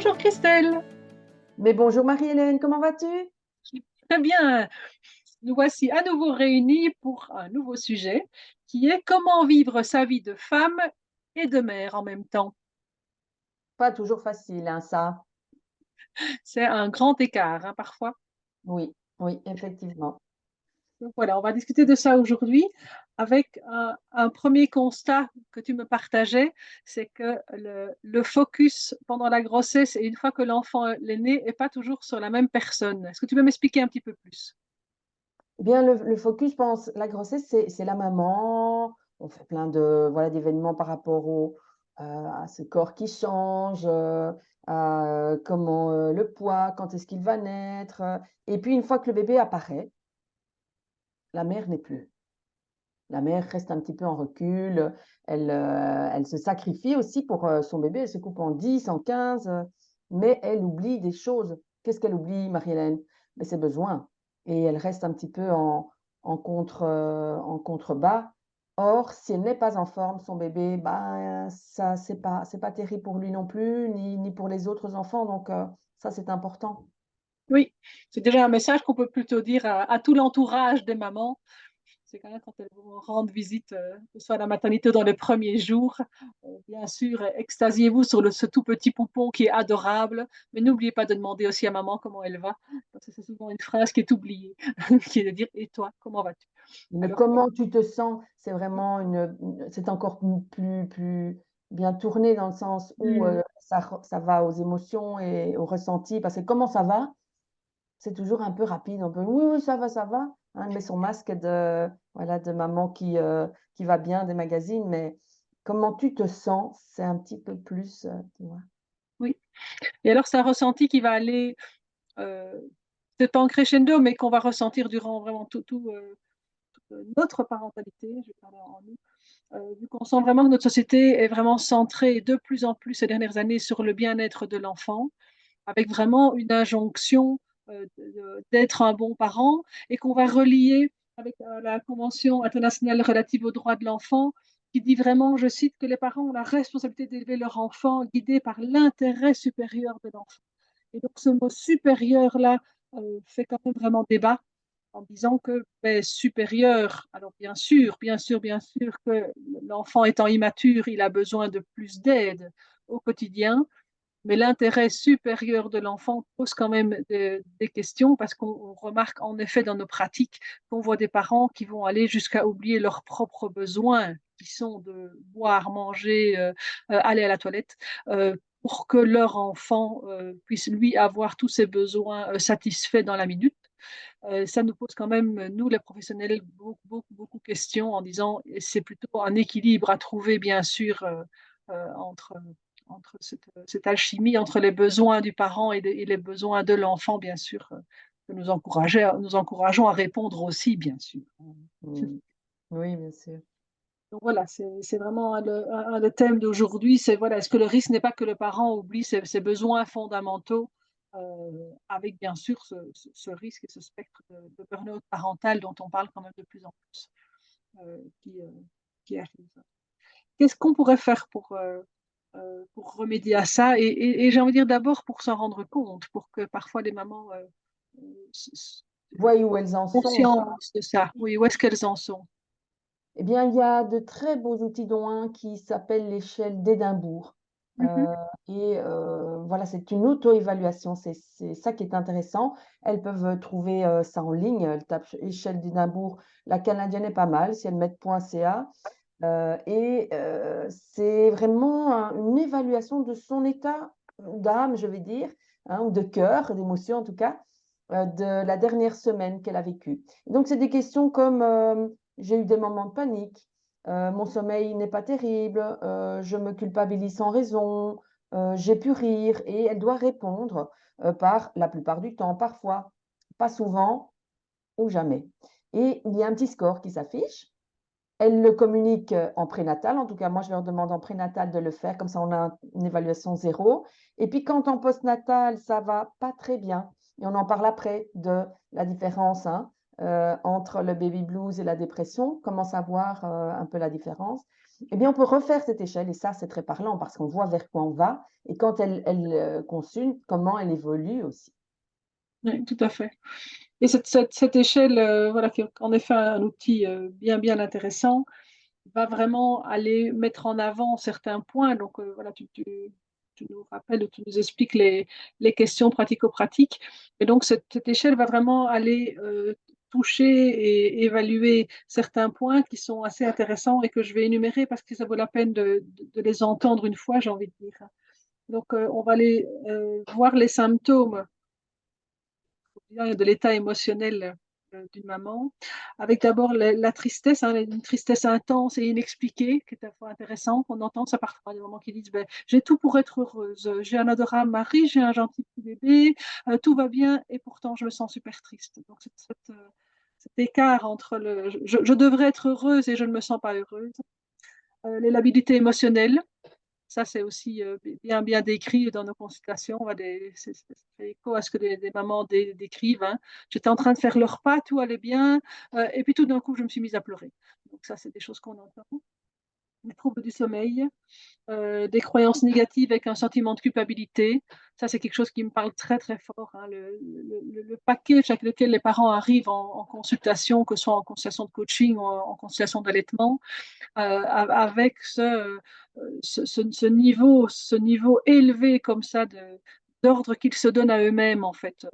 Bonjour Christelle. Mais bonjour Marie-Hélène, comment vas-tu? Très bien. Nous voici à nouveau réunis pour un nouveau sujet qui est comment vivre sa vie de femme et de mère en même temps. Pas toujours facile, hein, ça. C'est un grand écart, hein, parfois. Oui, oui, effectivement. Donc voilà, on va discuter de ça aujourd'hui avec un premier constat que tu me partageais, c'est que le focus pendant la grossesse et une fois que l'enfant est né n'est pas toujours sur la même personne. Est-ce que tu peux m'expliquer un petit peu plus? Eh bien, le focus, je pense, la grossesse, c'est la maman. On fait plein de, voilà, d'événements par rapport à ce corps qui change, à comment le poids, quand est-ce qu'il va naître. Et puis, une fois que le bébé apparaît, la mère n'est plus. La mère reste un petit peu en recul. Elle se sacrifie aussi pour son bébé. Elle se coupe en 10, en 15, mais elle oublie des choses. Qu'est-ce qu'elle oublie, Marie-Hélène? Mais ses besoins. Et elle reste un petit peu en contrebas. Or, si elle n'est pas en forme, son bébé, ben, ça, c'est pas terrible pour lui non plus, ni pour les autres enfants. Donc, ça, c'est important. Oui, c'est déjà un message qu'on peut plutôt dire à tout l'entourage des mamans. C'est quand même quand elles vont rendre visite, que ce soit à la maternité ou dans les premiers jours. Bien sûr, extasiez-vous sur ce tout petit poupon qui est adorable, mais n'oubliez pas de demander aussi à maman comment elle va, parce que c'est souvent une phrase qui est oubliée, qui est de dire: «Et toi, comment vas-tu?» Le Alors comment tu te sens, c'est vraiment c'est encore plus bien tourné dans le sens où, mmh, ça va aux émotions et aux ressentis parce que comment ça va? C'est toujours un peu rapide, on peut: «Oui, oui, ça va», hein, elle met son masque de voilà, de maman qui va bien des magazines, mais comment tu te sens, c'est un petit peu plus, tu vois? oui et alors c'est un ressenti qui va aller, peut-être pas en crescendo, mais qu'on va ressentir durant vraiment notre parentalité, je vais parler en nous. Vu qu'on sent vraiment que notre société est vraiment centrée de plus en plus ces dernières années sur le bien-être de l'enfant, avec vraiment une injonction d'être un bon parent et qu'on va relier avec la Convention internationale relative aux droits de l'enfant qui dit vraiment, je cite, que les parents ont la responsabilité d'élever leur enfant guidés par l'intérêt supérieur de l'enfant. Et donc ce mot supérieur-là fait quand même vraiment débat en disant que ben, supérieur, alors bien sûr que l'enfant étant immature, il a besoin de plus d'aide au quotidien, mais l'intérêt supérieur de l'enfant pose quand même des questions parce qu'on remarque en effet dans nos pratiques qu'on voit des parents qui vont aller jusqu'à oublier leurs propres besoins, qui sont de boire, manger, aller à la toilette, pour que leur enfant puisse lui avoir tous ses besoins satisfaits dans la minute. Ça nous pose quand même, nous les professionnels, beaucoup de questions en disant et c'est plutôt un équilibre à trouver bien sûr, entre, cette alchimie entre les besoins du parent et les besoins de l'enfant bien sûr, que nous encourageons à répondre aussi bien sûr. Mmh. Oui, bien sûr. Donc voilà, c'est vraiment le thème d'aujourd'hui, c'est voilà, est-ce que le risque n'est pas que le parent oublie ses besoins fondamentaux, avec bien sûr ce risque et ce spectre de burn-out parental dont on parle quand même de plus en plus, qui arrive. Qu'est-ce qu'on pourrait faire pour remédier à ça? Et j'ai envie de dire d'abord pour s'en rendre compte, pour que parfois les mamans, s Voyez où elles en sont. conscience de ça. Oui, où est-ce qu'elles en sont? Eh bien, il y a de très beaux outils, dont un qui s'appelle l'échelle d'Édimbourg. Mmh. Voilà, c'est une auto-évaluation, c'est ça qui est intéressant. Elles peuvent trouver, ça en ligne, elles tapent échelle d'Édimbourg. La canadienne est pas mal, si elles mettent .ca, c'est vraiment une évaluation de son état d'âme, je vais dire, hein, ou de cœur, d'émotion en tout cas, de la dernière semaine qu'elle a vécue. Donc c'est des questions comme, j'ai eu des moments de panique, mon sommeil n'est pas terrible, je me culpabilise sans raison, j'ai pu rire et elle doit répondre, par la plupart du temps, parfois, pas souvent ou jamais. Et il y a un petit score qui s'affiche. Elle le communique, en prénatal, en tout cas moi je leur demande en prénatal de le faire, comme ça on a une évaluation zéro. Et puis quand en postnatal ça va pas très bien et on en parle après de la différence, hein, entre le baby blues et la dépression, commence à voir un peu la différence, eh bien, on peut refaire cette échelle et ça, c'est très parlant parce qu'on voit vers quoi on va et quand elle consulte, comment elle évolue aussi. Oui, tout à fait. Et cette échelle, voilà, qui est en effet un outil, bien intéressant, va vraiment aller mettre en avant certains points. Donc, voilà, tu nous rappelles ou tu nous expliques les questions pratico-pratiques. Et donc, cette échelle va vraiment aller toucher et évaluer certains points qui sont assez intéressants et que je vais énumérer parce que ça vaut la peine de les entendre une fois, j'ai envie de dire. Donc, on va aller voir les symptômes de l'état émotionnel d'une maman, avec d'abord la tristesse, hein, une tristesse intense et inexpliquée, qui est à la fois intéressant. On entend ça parfois, des mamans qui disent ben, j'ai tout pour être heureuse, j'ai un adorable mari, j'ai un gentil petit bébé, tout va bien, et pourtant je me sens super triste. Donc cet écart entre je devrais être heureuse et je ne me sens pas heureuse. Les labilités émotionnelles, ça, c'est aussi bien décrit dans nos consultations. Ça fait écho à ce que des mamans décrivent. Hein. J'étais en train de faire le repas, tout allait bien, et puis tout d'un coup, je me suis mise à pleurer. Donc ça, c'est des choses qu'on entend. Les troubles du sommeil, des croyances négatives avec un sentiment de culpabilité. Ça, c'est quelque chose qui me parle très fort. Hein. Le package avec lequel les parents arrivent en consultation, que ce soit en consultation de coaching ou en consultation d'allaitement, avec ce niveau élevé comme ça d'ordre qu'ils se donnent à eux-mêmes en fait.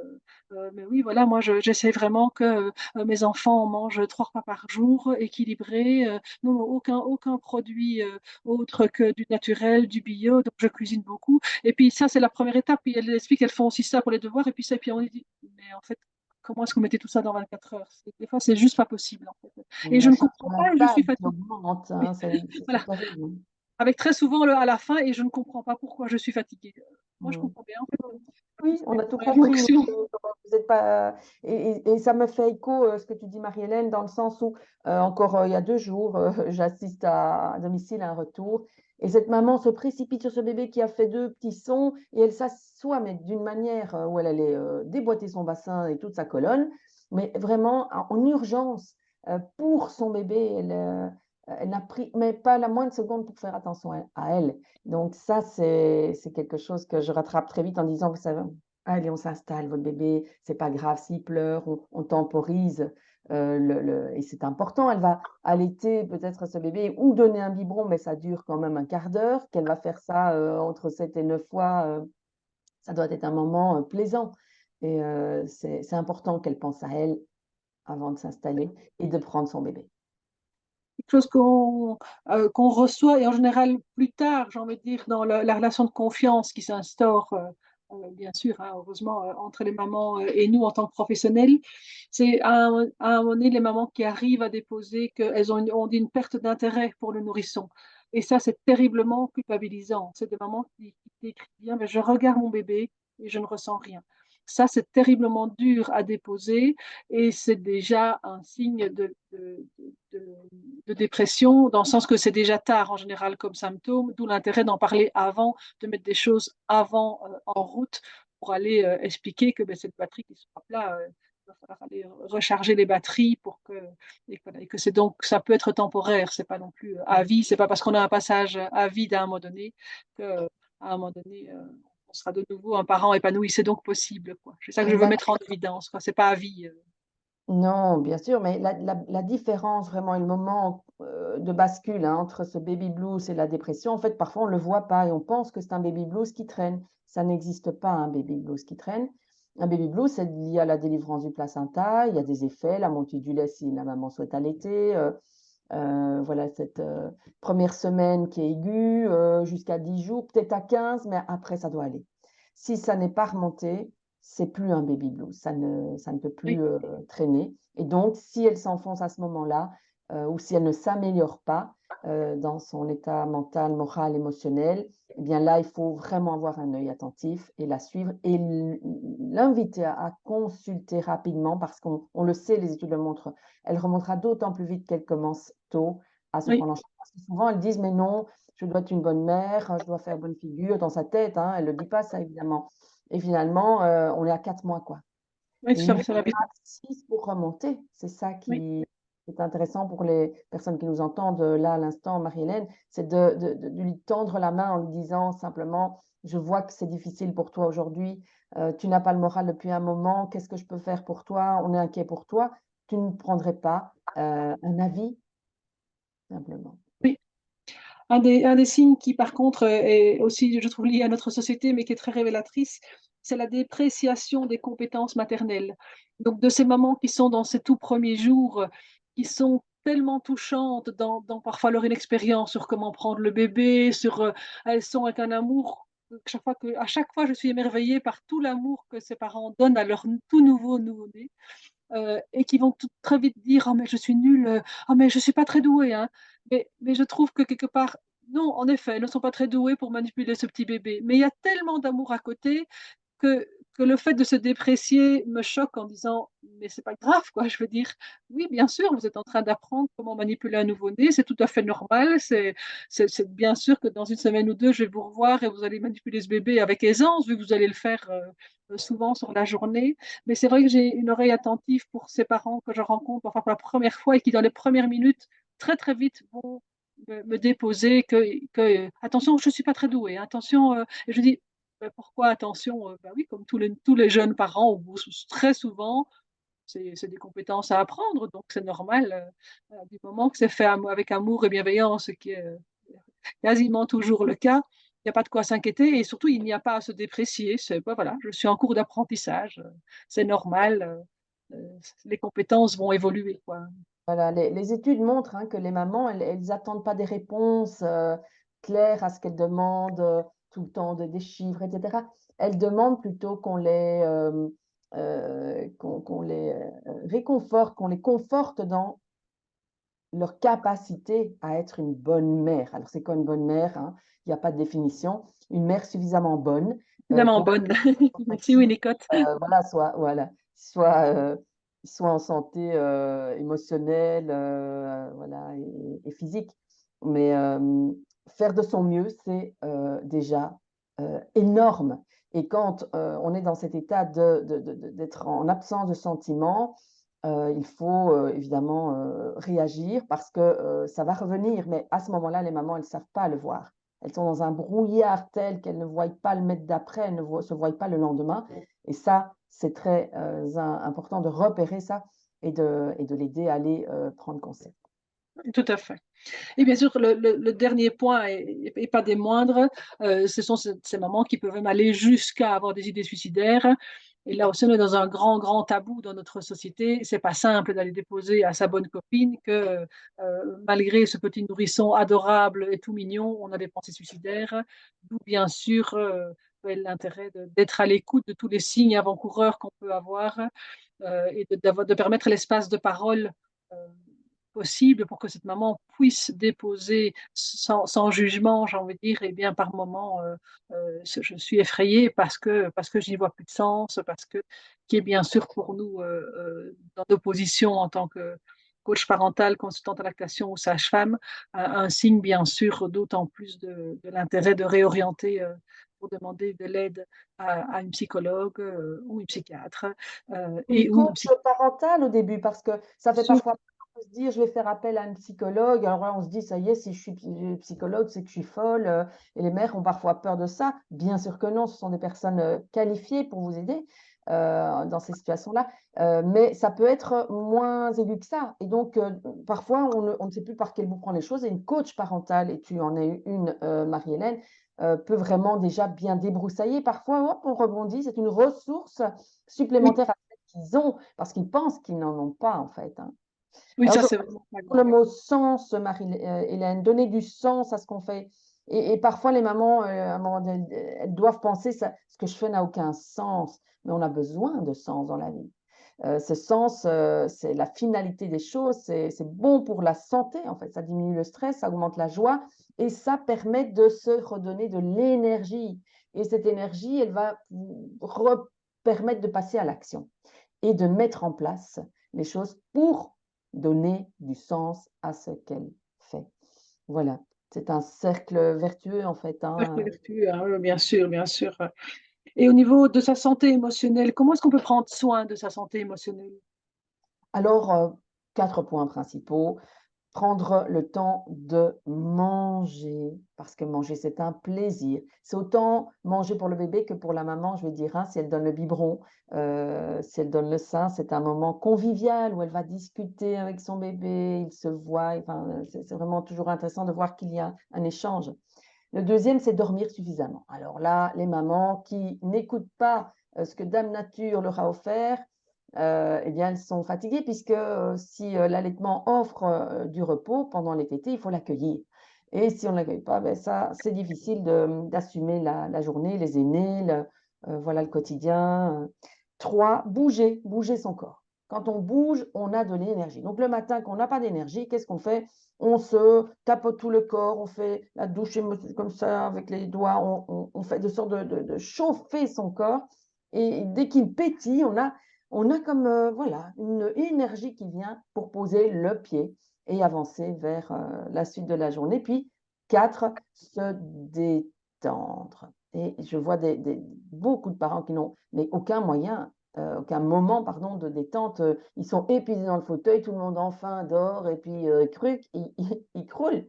Mais oui, voilà, moi j'essaie vraiment que mes enfants mangent 3 repas par jour, équilibrés, non, aucun produit autre que du naturel, du bio, donc je cuisine beaucoup. Et puis ça, c'est la première étape. Puis elles expliquent qu'elles font aussi ça pour les devoirs, et puis ça, et puis on dit, mais en fait, comment est-ce que vous mettez tout ça dans 24 heures? Des fois, c'est juste pas possible en fait. Et La je ne charge comprends pas et je suis mentale qui fatiguée. augmente, Oui, hein, c'est voilà. terrible. Avec très souvent à la fin et je ne comprends pas pourquoi je suis fatiguée. Moi, je Mmh. comprends bien en fait. Oui, on a tout Pour compris, nous, l'émotion. vous êtes pas et ça me fait écho, ce que tu dis Marie-Hélène, dans le sens où, encore, il y a 2 jours, j'assiste à domicile à un retour et cette maman se précipite sur ce bébé qui a fait 2 petits sons et elle s'assoit, mais d'une manière, où elle allait, déboîter son bassin et toute sa colonne, mais vraiment en urgence, pour son bébé. Elle n'a pris mais pas la moindre seconde pour faire attention à elle. Donc ça, c'est quelque chose que je rattrape très vite en disant: «Vous savez, allez, on s'installe, votre bébé, c'est pas grave s'il pleure, on temporise». Le et c'est important, elle va allaiter peut-être ce bébé ou donner un biberon, mais ça dure quand même un quart d'heure, qu'elle va faire ça, entre 7 et 9 fois, ça doit être un moment, plaisant et c'est important qu'elle pense à elle avant de s'installer et de prendre son bébé. Quelque chose qu'on reçoit et en général plus tard, j'ai envie de dire, dans la relation de confiance qui s'instaure, bien sûr, hein, heureusement, entre les mamans et nous en tant que professionnels. C'est à un moment donné, les mamans qui arrivent à déposer qu'elles ont dit une perte d'intérêt pour le nourrisson. Et ça, c'est terriblement culpabilisant. C'est des mamans qui décrivent bien, mais je regarde mon bébé et je ne ressens rien. Ça, c'est terriblement dur à déposer et c'est déjà un signe de, de dépression, dans le sens que c'est déjà tard en général comme symptôme, d'où l'intérêt d'en parler avant, de mettre des choses avant en route pour aller expliquer que ben, cette batterie qui se frappe là, il va falloir aller recharger les batteries pour que, voilà, et que c'est donc, ça peut être temporaire, c'est pas non plus à vie, c'est pas parce qu'on a un passage à vide à un moment donné que à un moment donné, on sera de nouveau un parent épanoui, c'est donc possible, quoi. C'est ça que je veux mettre en évidence, quoi. C'est pas à vie. Non, bien sûr, mais la différence vraiment et le moment, de bascule, hein, entre ce baby blues et la dépression, en fait, parfois on ne le voit pas et on pense que c'est un baby blues qui traîne. Ça n'existe pas un baby blues qui traîne. Un baby blues, c'est lié à la délivrance du placenta, il y a des effets, la montée du lait si la maman souhaite allaiter, voilà cette, 1re semaine qui est aiguë, jusqu'à 10 jours, peut-être à 15, mais après ça doit aller. Si ça n'est pas remonté, c'est plus un baby blues, ça ne peut Oui. plus, traîner et donc si elle s'enfonce à ce moment-là, ou si elle ne s'améliore pas, dans son état mental, moral, émotionnel, eh bien là, il faut vraiment avoir un œil attentif et la suivre et l'inviter à consulter rapidement parce qu'on le sait, les études le montrent, elle remontera d'autant plus vite qu'elle commence tôt à se Oui. prendre en charge. Parce que souvent elles disent: «Mais non, je dois être une bonne mère, je dois faire bonne figure», dans sa tête, hein, elle le dit pas ça évidemment et finalement, on est à 4 mois, quoi Oui, Et tout à fait, lui ça va vite. assise pour remonter. C'est ça Oui, qui est intéressant pour les personnes qui nous entendent, là, à l'instant, Marie-Hélène, c'est de lui tendre la main en lui disant simplement: «Je vois que c'est difficile pour toi aujourd'hui, tu n'as pas le moral depuis un moment, qu'est-ce que je peux faire pour toi? On est inquiet pour toi». Tu ne prendrais pas, un avis, simplement. oui. Un des signes qui, par contre, est aussi, je trouve, lié à notre société, mais qui est très révélatrice, c'est la dépréciation des compétences maternelles. Donc de ces mamans qui sont dans ces tout premiers jours, qui sont tellement touchantes dans parfois leur inexpérience sur comment prendre le bébé, elles sont avec un amour, à chaque fois je suis émerveillée par tout l'amour que ces parents donnent à leur tout nouveau-né. Et qui vont tout très vite dire: «Oh mais je suis nulle, oh mais je suis pas très douée, hein». Mais je trouve que quelque part, non, en effet, elles ne sont pas très douées pour manipuler ce petit bébé. Mais il y a tellement d'amour à côté que que le fait de se déprécier me choque en disant: «Mais c'est pas grave quoi». Je veux dire, oui, bien sûr, vous êtes en train d'apprendre comment manipuler un nouveau-né, c'est tout à fait normal. C'est bien sûr que dans une semaine ou 2, je vais vous revoir et vous allez manipuler ce bébé avec aisance, vu que vous allez le faire, souvent sur la journée. Mais c'est vrai que j'ai une oreille attentive pour ces parents que je rencontre, enfin pour la première fois et qui dans les premières minutes, très, très vite vont me déposer que: «Attention, je suis pas très douée, hein, attention», et je dis: pourquoi attention? Bah, oui, comme tous les jeunes parents ou très souvent, c'est des compétences à apprendre, donc c'est normal, du moment que c'est fait avec amour et bienveillance, ce qui est, quasiment toujours le cas, il y a pas de quoi s'inquiéter et surtout il n'y a pas à se déprécier. C'est bah, voilà, je suis en cours d'apprentissage, c'est normal, les compétences vont évoluer, quoi. Voilà, les études montrent, hein, que les mamans, elles attendent pas des réponses, claires à ce qu'elles demandent, tout le temps des chiffres et cetera. Elles demandent plutôt qu'on les, réconforte, qu'on les conforte dans leur capacité à être une bonne mère. Alors c'est quoi une bonne mère, hein? Il y a pas de définition. Une mère suffisamment bonne, Évidemment pour bonne. que son Merci petit, Winnicott. voilà, soit, soit en santé, émotionnelle, voilà et physique. Mais, faire de son mieux, c'est, déjà, énorme et quand, on est dans cet état d'être en absence de sentiments, il faut, évidemment, réagir parce que, ça va revenir. Mais à ce moment-là, les mamans, elles ne savent pas le voir. Elles sont dans un brouillard tel qu'elles ne voient pas le mètre d'après, elles ne se voient pas le lendemain et ça, c'est très, important de repérer ça et de l'aider à aller, prendre conscience. Tout à fait. Et bien sûr, le dernier point et pas des moindres, ce sont ces mamans qui peuvent même aller jusqu'à avoir des idées suicidaires et là aussi, on est dans un grand, grand tabou dans notre société. C'est pas simple d'aller déposer à sa bonne copine que, malgré ce petit nourrisson adorable et tout mignon, on a des pensées suicidaires. D'où bien sûr, ouais, l'intérêt d'être à l'écoute de tous les signes avant-coureurs qu'on peut avoir, et de permettre l'espace de parole, heu possible pour que cette maman puisse déposer sans jugement, j'ai envie de dire et bien par moment, je suis effrayée parce que je n'y vois plus de sens, parce que qui est bien sûr pour nous, dans nos positions en tant que coach parental, consultante en lactation ou sage-femme, un signe bien sûr d'autant plus de l'intérêt de réorienter, pour demander de l'aide à une psychologue, ou une psychiatre, Une et ou une coach parentale au début parce que ça fait psy parfois peur de se dire: «Je vais faire appel à un psychologue». Alors là, on se dit: «Ça y est, si je suis psychologue, c'est que je suis folle», et les mères ont parfois peur de ça. Bien sûr que non, ce sont des personnes, qualifiées pour vous aider, dans ces situations-là, mais ça peut être moins aigu que ça et donc parfois on ne sait plus par quel bout prendre les choses et une coach parentale et tu en es une, Marie-Hélène, peut vraiment déjà bien débroussailler. Parfois, hop, on rebondit, c'est une ressource oui, supplémentaire qu'ils ont, parce qu'ils pensent qu'ils n'en ont pas, en fait, hein. oui, Alors ça je c'est vraiment pas pour le mot sens, Hélène, donner du sens à ce qu'on fait et parfois les mamans, à un moment donné, elles doivent penser: «Ça ce que je fais n'a aucun sens», mais on a besoin de sens dans la vie. Ce sens, c'est la finalité des choses, c'est bon pour la santé, en fait, ça diminue le stress, ça augmente la joie et ça permet de se redonner de l'énergie et cette énergie, elle va permettre de passer à l'action et de mettre en place les choses pour donner du sens à ce qu'elle fait. Voilà, c'est un cercle vertueux en fait, cercle hein. vertueux, hein, bien sûr, bien sûr. Et au niveau de sa santé émotionnelle, comment est-ce qu'on peut prendre soin de sa santé émotionnelle? Alors, 4 points principaux. Prendre le temps de manger, parce que manger, c'est un plaisir. C'est autant manger pour le bébé que pour la maman, je vais dire, hein. Si elle donne le biberon, si elle donne le sein, c'est un moment convivial où elle va discuter avec son bébé, ils se voient, enfin, c'est vraiment toujours intéressant de voir qu'il y a un échange. Le deuxième, c'est dormir suffisamment. Alors là, les mamans qui n'écoutent pas, ce que dame nature leur a offert, eh bien, elles sont fatiguées puisque, si, l'allaitement offre, du repos pendant les tétés, il faut l'accueillir et si on ne l'accueille pas, ben ça, c'est difficile d'assumer la journée, les aînés, voilà, le quotidien. 3, bouger son corps. Quand on bouge, on a de l'énergie. Donc le matin, quand on n'a pas d'énergie, qu'est-ce qu'on fait? On se tapote tout le corps, on fait la douche comme ça avec les doigts, on fait de sorte de chauffer son corps et dès qu'il pétille, on a comme, voilà, une énergie qui vient pour poser le pied et avancer vers, la suite de la journée. Puis 4, se détendre et je vois beaucoup de parents qui n'ont mais aucun moyen, aucun moment, pardon, de détente, ils sont épuisés dans le fauteuil, tout le monde enfin dort et puis, cruc, ils croulent.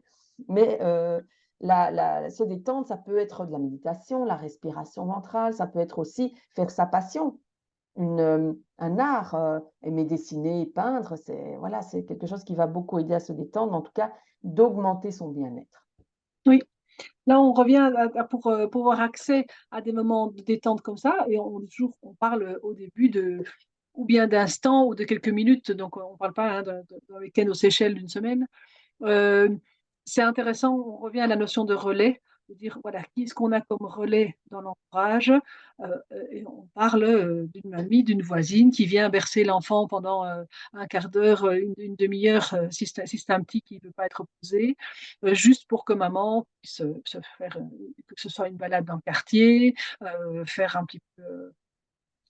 Mais, se détendre, ça peut être de la méditation, la respiration ventrale, ça peut être aussi faire sa passion. Un art, aimer dessiner, peindre, c'est voilà, c'est quelque chose qui va beaucoup aider à se détendre, en tout cas d'augmenter son bien-être. Oui. Là, on revient pour, pouvoir accès à des moments de détente comme ça et on parle, au début de ou bien d'instants ou de quelques minutes, donc on ne parle pas, hein, d'un week-end aux Seychelles d'une semaine. Hem, c'est intéressant, on revient à la notion de relais, de dire voilà, qui est-ce qu'on a comme relais dans l'entourage? Et on parle, d'une mamie, d'une voisine qui vient bercer l'enfant pendant, 1/4 d'heure, une 1/2 heure, si c'est un petit qui ne veut pas être posé, juste pour que maman puisse, se faire, que ce soit une balade dans le quartier, faire un petit peu,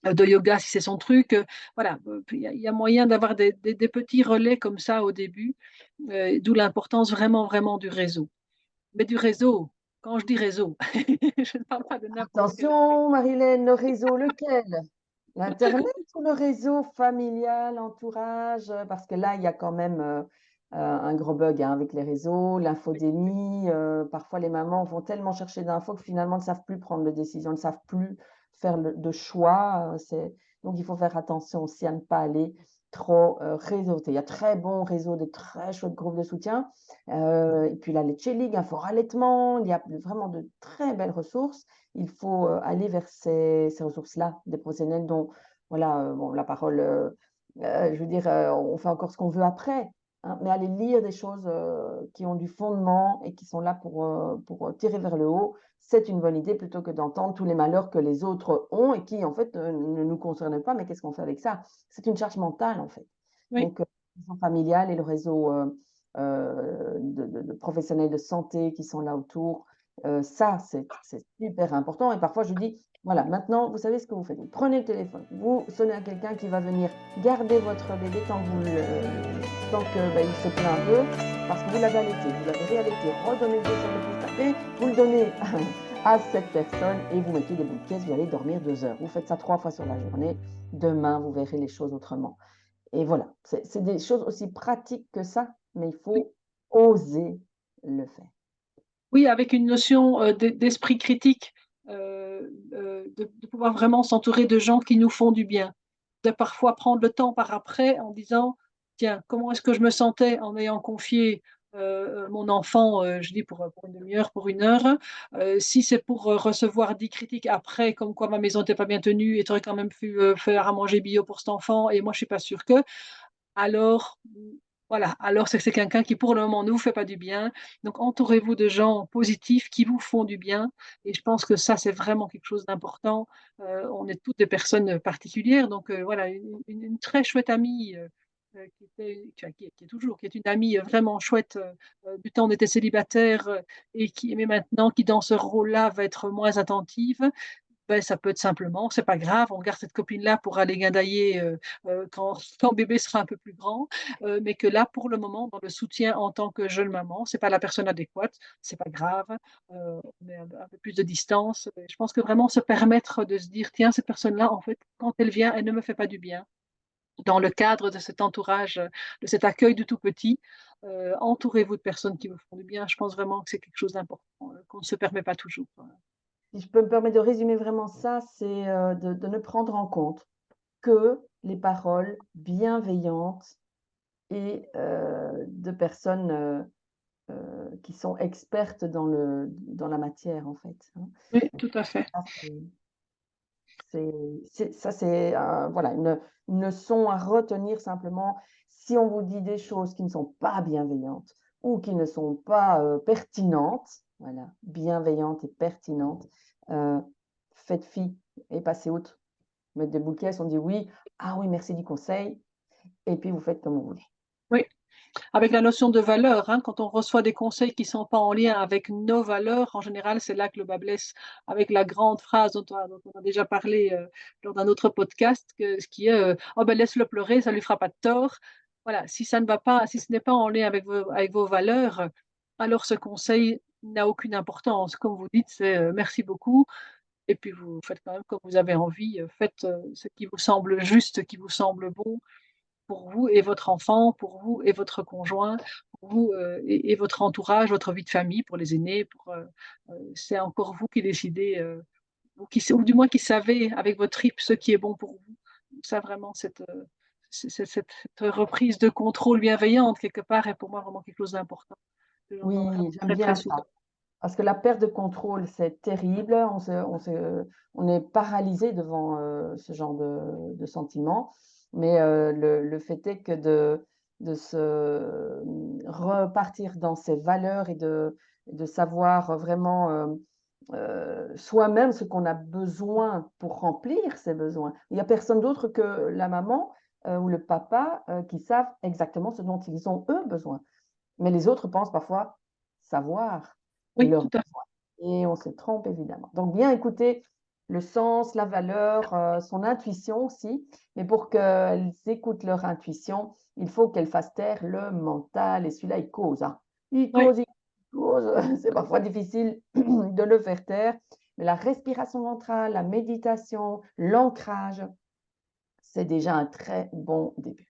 de yoga si c'est son truc, voilà, puis il y a moyen d'avoir des petits relais comme ça au début, d'où l'importance vraiment, vraiment du réseau. Mais du réseau, quand je dis réseau, je ne parle pas de n'importe quel Attention Marilène, le réseau lequel? L'internet ou le réseau familial, entourage? Parce que là, il y a quand même, un gros bug, hein, avec les réseaux, l'infodémie, parfois les mamans vont tellement chercher d'infos que finalement ne savent plus prendre de décision, ne savent plus faire de choix, c'est donc il faut faire attention aussi à ne pas aller trop, réseauter. Il y a très bons réseaux, des très chouettes groupes de soutien, et puis la Leche League, un fort allaitement, il y a vraiment de très belles ressources. Il faut, aller vers ces ressources-là, des professionnels dont voilà, bon la parole, je veux dire, on fait encore ce qu'on veut après, hein, mais aller lire des choses, qui ont du fondement et qui sont là pour, tirer vers le haut, c'est une bonne idée plutôt que d'entendre tous les malheurs que les autres ont et qui en fait, ne nous concernent pas, mais qu'est-ce qu'on fait avec ça? C'est une charge mentale en fait. Oui, Donc, le réseau familial et le réseau, de professionnels de santé qui sont là autour, ça, c'est super important et parfois je dis: «Voilà, maintenant vous savez ce que vous faites. Vous prenez le téléphone, vous sonnez à quelqu'un qui va venir garder votre bébé tant que, bah, il se plaint un peu parce que vous l'avez allaité, vous l'avez réallaité, redonnez le sein de plus tapé, vous le donnez à cette personne et vous mettez des boules de pièces, vous allez dormir 2 heures. Vous faites ça 3 fois sur la journée. Demain, vous verrez les choses autrement». Et voilà, c'est des choses aussi pratiques que ça, mais il oui, faut oser le faire. oui, avec une notion, d'esprit critique, de pouvoir vraiment s'entourer de gens qui nous font du bien. De parfois prendre le temps par après en disant: «Tiens, comment est-ce que je me sentais en ayant confié, mon enfant», je dis pour 1/2 heure, pour 1 heure, si c'est pour, recevoir 10 critiques après comme quoi ma maison était pas bien tenue et tu aurais quand même pu, faire à manger bio pour cet enfant et moi je suis pas sûre que, alors, voilà, alors c'est quelqu'un qui pour le moment ne vous fait pas du bien. Donc entourez-vous de gens positifs qui vous font du bien et je pense que ça, c'est vraiment quelque chose d'important. On est toutes des personnes, particulières donc voilà, une très chouette amie, qui était enfin qui est toujours qui est une amie, vraiment chouette, du temps où on était célibataires, et qui mais maintenant qui dans ce rôle-là va être moins attentive. Ben, ça peut être simplement: «C'est pas grave, on garde cette copine-là pour aller guindailler, quand bébé sera un peu plus grand, mais que là, pour le moment, dans le soutien en tant que jeune maman, c'est pas la personne adéquate, c'est pas grave, on met un peu plus de distance». Je pense que vraiment se permettre de se dire: «Tiens, cette personne-là, en fait, quand elle vient, elle ne me fait pas du bien». Dans le cadre de cet entourage, de cet accueil du tout petit, entourez-vous de personnes qui vous font du bien. Je pense vraiment que c'est quelque chose d'important, qu'on ne se permet pas toujours. Si je peux me permettre de résumer vraiment ça, c'est, de ne prendre en compte que les paroles bienveillantes et de personnes, qui sont expertes dans la matière, en fait, hein. Oui, tout à fait. Ça, c'est, voilà, une leçon à retenir simplement. Si on vous dit des choses qui ne sont pas bienveillantes ou qui ne sont pas, pertinentes, voilà, bienveillantes et pertinentes, heu, faites fi et passez outre. Mettre des boules caisses, on dit: «Oui, ah oui, merci du conseil» et puis vous faites comme vous voulez. Oui, avec la notion de valeur, hein, quand on reçoit des conseils qui sont pas en lien avec nos valeurs, en général, c'est là que le bas blesse. Avec la grande phrase dont on a déjà parlé, lors d'un autre podcast, que ce qui est, «Oh ben, laisse-le pleurer, ça lui fera pas de tort». Voilà, si ça ne va pas, si ce n'est pas en lien avec vos valeurs, alors ce conseil n'a aucune importance. Comme vous dites, c'est, merci beaucoup et puis vous faites quand même comme vous avez envie, faites, ce qui vous semble juste, ce qui vous semble bon pour vous et votre enfant, pour vous et votre conjoint, pour vous, et votre entourage, votre vie de famille, pour les aînés, c'est encore vous qui décidez, ou du moins qui savez avec votre tripes ce qui est bon pour vous. Donc ça vraiment cette reprise de contrôle bienveillante quelque part est pour moi vraiment quelque chose d'important, que j'entends vraiment Oui, j'aime très, très bien souvent. ça. Parce que la perte de contrôle, c'est terrible. On est paralysé devant, ce genre de sentiments. Mais, le fait est que de se, repartir dans ses valeurs et de savoir vraiment, soi-même ce qu'on a besoin pour remplir ses besoins. Il y a personne d'autre que la maman, ou le papa, qui savent exactement ce dont ils ont, eux, besoin. Mais les autres pensent parfois savoir Oui, leurs tout à fait. besoins et on se trompe évidemment. Donc bien écouter le sens, la valeur, son intuition aussi, mais pour qu'elles écoutent leur intuition, il faut qu'elles fassent taire le mental et celui-là, il cause, hein. Oui. Il cause, c'est parfois difficile de le faire taire, mais la respiration ventrale, la méditation, l'ancrage, c'est déjà un très bon début.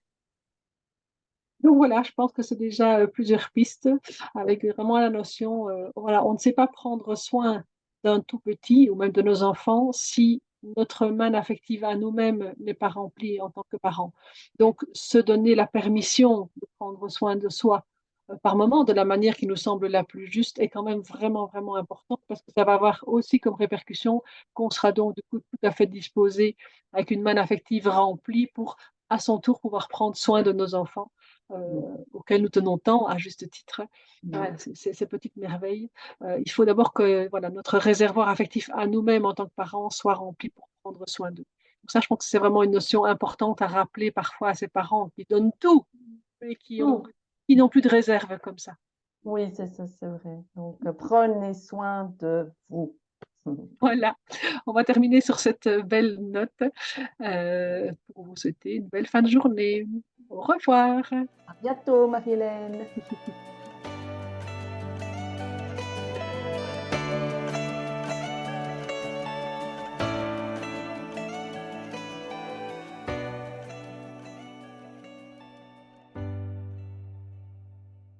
Donc voilà, je pense que c'est déjà, plusieurs pistes avec vraiment la notion, voilà, on ne sait pas prendre soin d'un tout petit ou même de nos enfants si notre manne affective à nous-mêmes n'est pas remplie en tant que parents. Donc se donner la permission de prendre soin de soi, par moment, de la manière qui nous semble la plus juste est quand même vraiment, vraiment important parce que ça va avoir aussi comme répercussion qu'on sera donc du coup tout à fait disposé avec une manne affective remplie pour, à son tour, pouvoir prendre soin de nos enfants Mmh. auxquelles nous tenons tant, à juste titre. Mmh. Voilà, c'est ces petites merveilles. Il faut d'abord que voilà, notre réservoir affectif à nous-mêmes en tant que parents soit rempli pour prendre soin d'eux. Donc ça, je pense que c'est vraiment une notion importante à rappeler parfois à ces parents qui donnent tout, mais Tout. qui n'ont plus de réserve comme ça. Oui, c'est ça, c'est vrai. Donc, prenez soin de vous. Voilà, on va terminer sur cette, belle note, pour vous souhaiter une belle fin de journée. Au revoir. À bientôt, Marie-Hélène.